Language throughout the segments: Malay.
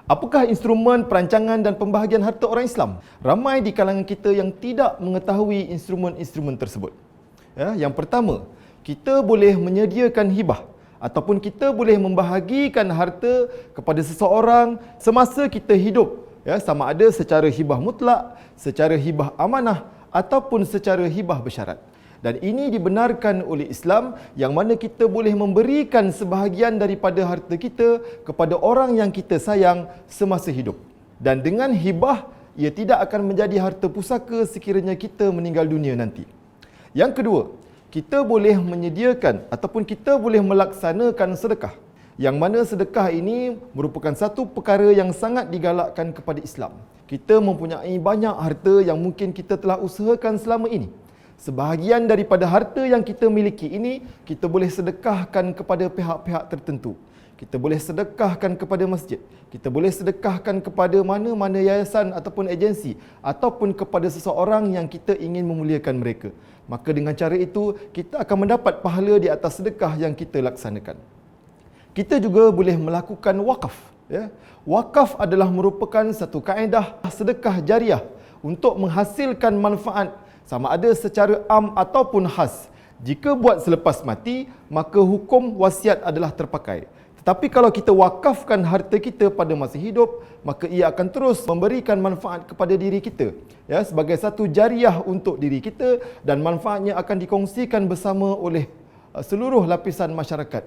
Apakah instrumen perancangan dan pembahagian harta orang Islam? Ramai di kalangan kita yang tidak mengetahui instrumen-instrumen tersebut. Yang pertama, kita boleh menyediakan hibah ataupun kita boleh membahagikan harta kepada seseorang semasa kita hidup. Sama ada secara hibah mutlak, secara hibah amanah ataupun secara hibah bersyarat. Dan ini dibenarkan oleh Islam yang mana kita boleh memberikan sebahagian daripada harta kita kepada orang yang kita sayang semasa hidup. Dan dengan hibah, ia tidak akan menjadi harta pusaka sekiranya kita meninggal dunia nanti. Yang kedua, kita boleh menyediakan ataupun kita boleh melaksanakan sedekah. Yang mana sedekah ini merupakan satu perkara yang sangat digalakkan kepada Islam. Kita mempunyai banyak harta yang mungkin kita telah usahakan selama ini. Sebahagian daripada harta yang kita miliki ini, kita boleh sedekahkan kepada pihak-pihak tertentu. Kita boleh sedekahkan kepada masjid. Kita boleh sedekahkan kepada mana-mana yayasan ataupun agensi. Ataupun kepada seseorang yang kita ingin memuliakan mereka. Maka dengan cara itu, kita akan mendapat pahala di atas sedekah yang kita laksanakan. Kita juga boleh melakukan wakaf. Wakaf adalah merupakan satu kaedah sedekah jariah untuk menghasilkan manfaat sama ada secara am ataupun khas. Jika buat selepas mati, maka hukum wasiat adalah terpakai. Tetapi kalau kita wakafkan harta kita pada masa hidup, maka ia akan terus memberikan manfaat kepada diri kita. Sebagai satu jariah untuk diri kita dan manfaatnya akan dikongsikan bersama oleh seluruh lapisan masyarakat.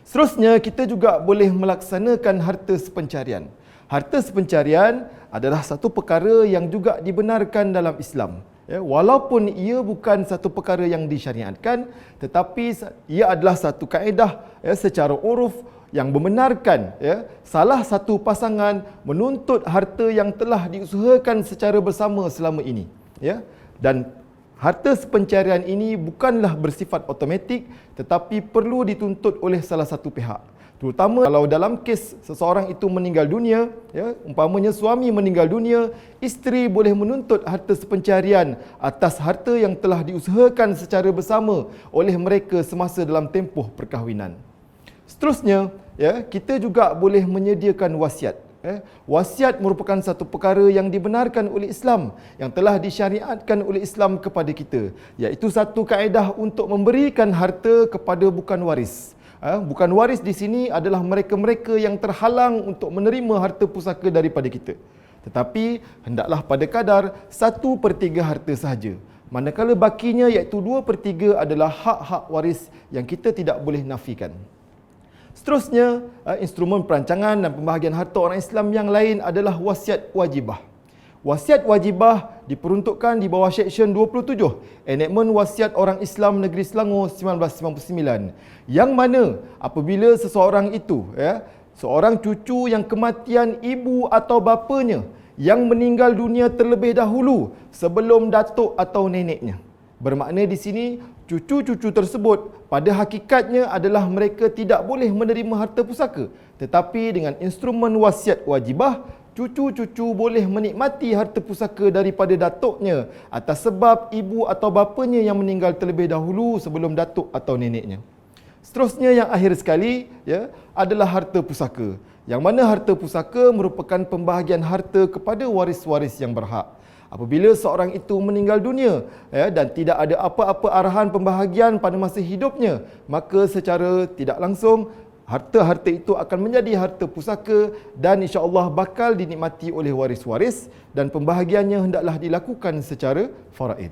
Seterusnya, kita juga boleh melaksanakan harta sepencarian. Harta sepencarian adalah satu perkara yang juga dibenarkan dalam Islam. Walaupun ia bukan satu perkara yang disyariatkan, tetapi ia adalah satu kaedah secara uruf yang membenarkan salah satu pasangan menuntut harta yang telah diusahakan secara bersama selama ini. Dan harta sepencarian ini bukanlah bersifat automatik, tetapi perlu dituntut oleh salah satu pihak. Terutama kalau dalam kes seseorang itu meninggal dunia, umpamanya suami meninggal dunia, isteri boleh menuntut harta sepencarian atas harta yang telah diusahakan secara bersama oleh mereka semasa dalam tempoh perkahwinan. Seterusnya, kita juga boleh menyediakan wasiat. Wasiat merupakan satu perkara yang dibenarkan oleh Islam, yang telah disyariatkan oleh Islam kepada kita, iaitu satu kaedah untuk memberikan harta kepada bukan waris. Bukan waris di sini adalah mereka-mereka yang terhalang untuk menerima harta pusaka daripada kita. Tetapi hendaklah pada kadar 1/3 harta sahaja. Manakala bakinya iaitu 2/3 adalah hak-hak waris yang kita tidak boleh nafikan. Seterusnya, instrumen perancangan dan pembahagian harta orang Islam yang lain adalah wasiat wajibah. Wasiat wajibah diperuntukkan di bawah Seksyen 27 Enakmen Wasiat Orang Islam Negeri Selangor 1999, yang mana apabila seseorang itu, seorang cucu yang kematian ibu atau bapanya yang meninggal dunia terlebih dahulu sebelum datuk atau neneknya. Bermakna di sini cucu-cucu tersebut pada hakikatnya adalah mereka tidak boleh menerima harta pusaka, tetapi dengan instrumen wasiat wajibah, cucu-cucu boleh menikmati harta pusaka daripada datuknya atas sebab ibu atau bapanya yang meninggal terlebih dahulu sebelum datuk atau neneknya. Seterusnya yang akhir sekali adalah harta pusaka, yang mana harta pusaka merupakan pembahagian harta kepada waris-waris yang berhak. Apabila seorang itu meninggal dunia dan tidak ada apa-apa arahan pembahagian pada masa hidupnya, maka secara tidak langsung harta-harta itu akan menjadi harta pusaka dan insya-Allah bakal dinikmati oleh waris-waris, dan pembahagiannya hendaklah dilakukan secara faraid.